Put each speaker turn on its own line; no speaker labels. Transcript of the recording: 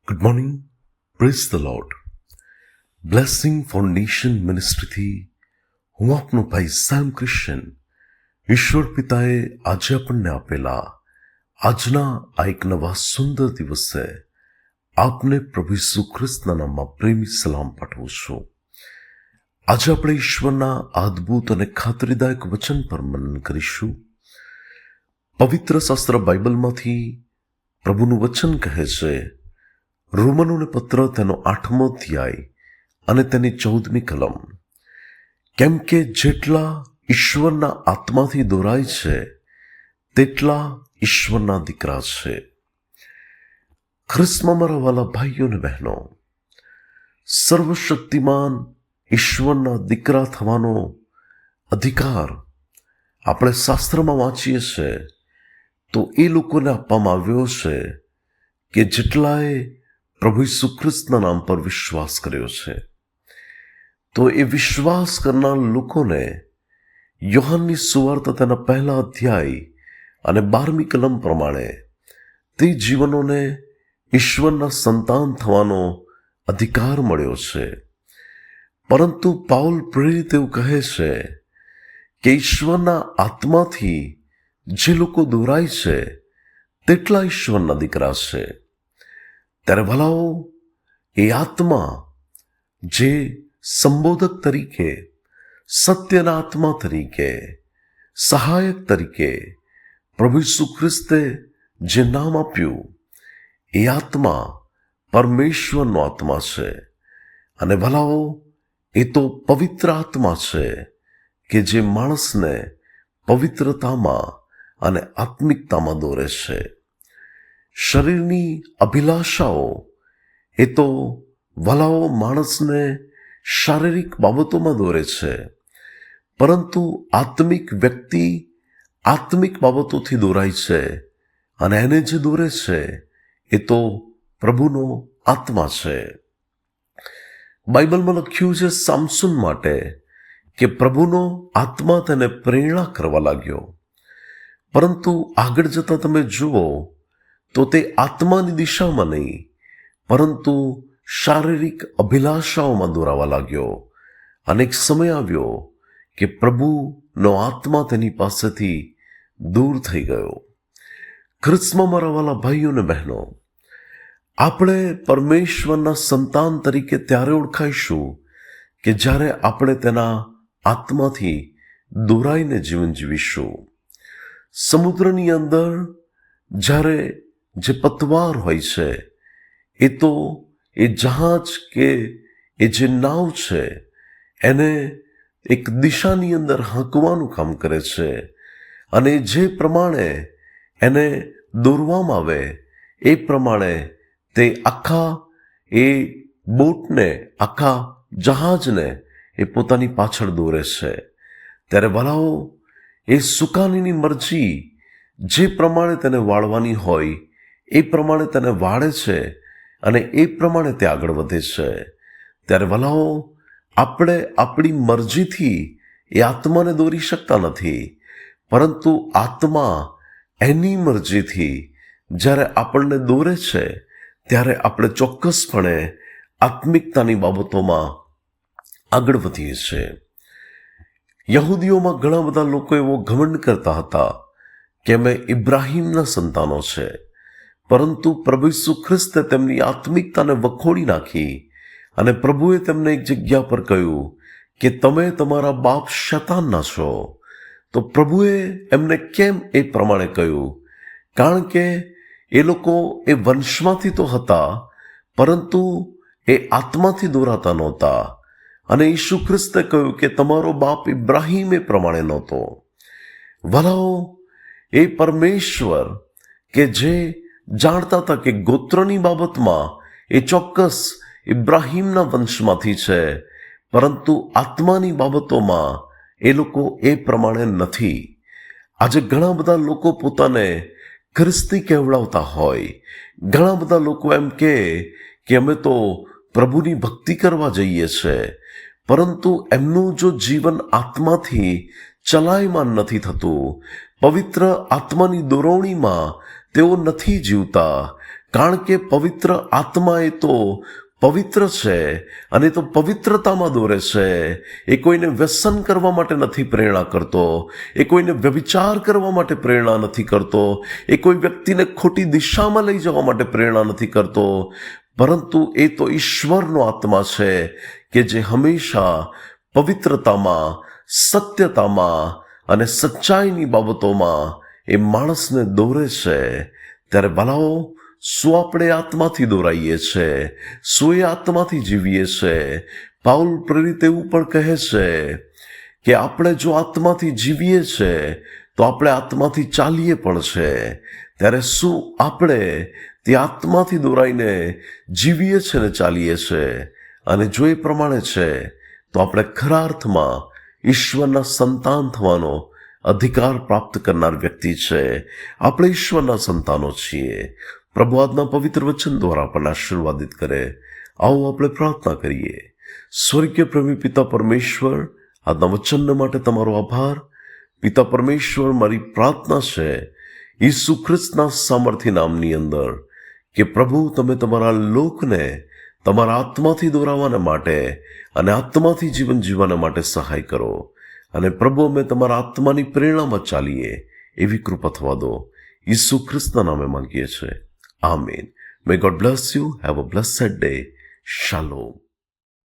Good morning, praise the Lord. Blessing foundation મિનિસ્ટ્રીથી હું આપનો ભાઈ સેમ ક્રિશ્ચન. ઈશ્વર પિતાએ આજે આપણને આપેલા આજના આ એક નવા સુંદર દિવસે આપને પ્રભુ ઈસુ ખ્રિસ્તના નામમાં પ્રેમી સલામ પાઠવું છું. આજે આપણે ઈશ્વરના અદ્ભુત અને ખાતરીદાયક વચન પર મનન કરીશું. પવિત્ર શાસ્ત્ર બાઇબલમાંથી પ્રભુનું વચન કહે છે, રોમનોને પત્ર તેનો 8મો અધ્યાય અને તેની 14મી કલમ, કેમ કે જેટલા ઈશ્વરના આત્માથી દોરાય છે તેટલા ઈશ્વરના દીકરા છે. ખ્રિસ્તમાં મારા વાલા ભાઈઓ અને બહેનો, સર્વશક્તિમાન ઈશ્વરના દીકરા થવાનો અધિકાર આપણે શાસ્ત્રમાં વાંચીએ છીએ તો એ લોકોને આપવામાં આવ્યો છે કે જેટલાએ પ્રભુ ઈસુ ખ્રિસ્તના નામ પર વિશ્વાસ કર્યો છે. તો એ વિશ્વાસ કરનાર લોકોને યોહાનની સુવાર્તા તેના 1 અધ્યાય અને 12મી કલમ પ્રમાણે તે જીવનોને ઈશ્વરના સંતાન થવાનો અધિકાર મળ્યો છે. પરંતુ પાઉલ પ્રેરિત એવું કહે છે કે ઈશ્વરના આત્માથી જે લોકો દોરાય છે તેટલા ઈશ્વરના દીકરા છે. ત્યારે ભલાઓ, એ આત્મા જે સંબોધક તરીકે, સત્યના આત્મા તરીકે, સહાયક તરીકે પ્રભુ ઈસુ ખ્રિસ્તે જે નામ આપ્યું, એ આત્મા પરમેશ્વરનો આત્મા છે. અને ભલાઓ, એ તો પવિત્ર આત્મા છે કે જે માણસને પવિત્રતામાં અને આત્મિકતામાં દોરે છે. શરીરની અભિલાષાઓ એ તો ભલાઓ માણસને શારીરિક બાબતોમાં દોરે છે, પરંતુ આત્મિક વ્યક્તિ આત્મિક બાબતોથી દોરાય છે. અને એને જે દોરે છે એ તો પ્રભુનો આત્મા છે. બાઇબલમાં લખ્યું છે સામસુન માટે કે પ્રભુનો આત્મા તેને પ્રેરણા કરવા લાગ્યો. પરંતુ આગળ જતા તમે જુઓ તો તે આત્માની દિશામાં નહીં, પરંતુ શારીરિક અભિલાષાઓમાં દોરાવા લાગ્યો. અને એક સમય આવ્યો કે પ્રભુનો આત્મા તેની પાસેથી દૂર થઈ ગયો. ખ્રિસ્તમાં મારા વાલા ભાઈઓ અને બહેનો, આપણે પરમેશ્વરના સંતાન તરીકે ત્યારે ઓળખાઈશું કે જ્યારે આપણે તેના આત્માથી દોરાઈને જીવન જીવીશું. સમુદ્રની અંદર જ્યારે જે પતવાર હોય છે એ તો એ જહાજ કે એ જે નાવ છે એને એક દિશાની અંદર હાંકવાનું કામ કરે છે. અને જે પ્રમાણે એને દોરવામાં આવે એ પ્રમાણે તે આખા એ બોટને, આખા જહાજને એ પોતાની પાછળ દોરે છે. ત્યારે ભલાઓ, એ સુકાનીની મરજી જે પ્રમાણે તેને વાળવાની હોય એ પ્રમાણે તેને વાળે છે અને એ પ્રમાણે તે આગળ વધે છે. ત્યારે ભલાઓ, આપણે આપણી મરજીથી એ આત્માને દોરી શકતા નથી, પરંતુ આત્મા એની મરજીથી જ્યારે આપણને દોરે છે ત્યારે આપણે ચોક્કસપણે આત્મિકતાની બાબતોમાં આગળ વધીએ છીએ. યહૂદીઓમાં ઘણા બધા લોકો એવો ઘમંડ કરતા હતા કે અમે ઇબ્રાહીમના સંતાનો છે, પરંતુ પ્રભુ ઈસુ ખ્રિસ્તે તેમની આત્મિકતાને વખોડી નાખી અને પ્રભુએ તેમને એક જગ્યા પર કહ્યું કે તમે તમારા બાપ શૈતાનના છો. તો પ્રભુએ એમને કેમ એ પ્રમાણે કહ્યું? કારણ કે એ લોકો એ વંશમાંથી તો હતા, પરંતુ એ આત્માથી દોરાતા નહોતા. અને ઈસુ ખ્રિસ્તે કહ્યું કે તમારો બાપ ઇબ્રાહીમ એ પ્રમાણે નહોતો. ભલાઓ, એ પરમેશ્વર કે જે જાણતા હતા કે ગોત્રની બાબતમાં એ ચોક્કસ ઇબ્રાહીમના વંશમાંથી છે, પરંતુ આત્માની બાબતોમાં એ લોકો એ પ્રમાણે નથી. આજે ઘણા બધા લોકો પોતાને ખ્રિસ્તી કહેવડાવતા હોય. ઘણા બધા લોકો એમ કે અમે તો પ્રભુની ભક્તિ કરવા જઈએ છે, પરંતુ એમનું જો જીવન આત્માથી ચલાયમાન નથી થતું, પવિત્ર આત્માની દોરવણીમાં તેઓ નથી જીવતા, કારણ કે પવિત્ર આત્મા એ તો પવિત્ર છે અને તો પવિત્રતામાં દોરે છે. એ કોઈને વ્યસન કરવા માટે નથી પ્રેરણા કરતો, એ કોઈને વ્યભિચાર કરવા માટે પ્રેરણા નથી કરતો, એ કોઈ વ્યક્તિને ખોટી દિશામાં લઈ જવા માટે પ્રેરણા નથી કરતો, પરંતુ એ તો ઈશ્વરનો આત્મા છે કે જે હંમેશા પવિત્રતામાં, સત્યતામાં અને સચ્ચાઈની બાબતોમાં એ માણસને દોરે છે. ત્યારે ભલાઓ, શું આપણે આત્માથી દોરાઈએ છે? શું એ આત્માથી જીવીએ છે? પાઉલ પ્રેરિત એવું પણ કહે છે કે આપણે જો આત્માથી જીવીએ છે તો આપણે આત્માથી ચાલીએ પણ છે. ત્યારે શું આપણે તે આત્માથી દોરાઈને જીવીએ છે ને ચાલીએ છે? અને જો એ પ્રમાણે છે તો આપણે ખરા અર્થમાં ઈશ્વરના સંતાન થવાનો અધિકાર પ્રાપ્ત કરનાર વ્યક્તિ છે. આપણે ઈશ્વરના સંતાનો છીએ. પ્રભુ આજના પવિત્ર વચન દ્વારા આપણને આશીર્વાદિત કરે. આવો આપણે પ્રાર્થના કરીએ. સ્વર્ગીય પ્રેમી પિતા પરમેશ્વર, આજના વચન માટે તમારો આભાર. પિતા પરમેશ્વર, મારી પ્રાર્થના છે ઈસુ ખ્રિસ્તના સામર્થ્ય નામની અંદર કે પ્રભુ તમે તમારા લોકને તમારા આત્માથી દોરાવાના માટે અને આત્માથી જીવન જીવવાના માટે સહાય કરો. અને પ્રભુ, અમે તમારા આત્માની પ્રેરણામાં ચાલીએ એવી કૃપા થવા દો. ઈસુ ખ્રિસ્તના નામે માંગીએ છીએ. આમીન. May God bless you. Have a blessed day. Shalom.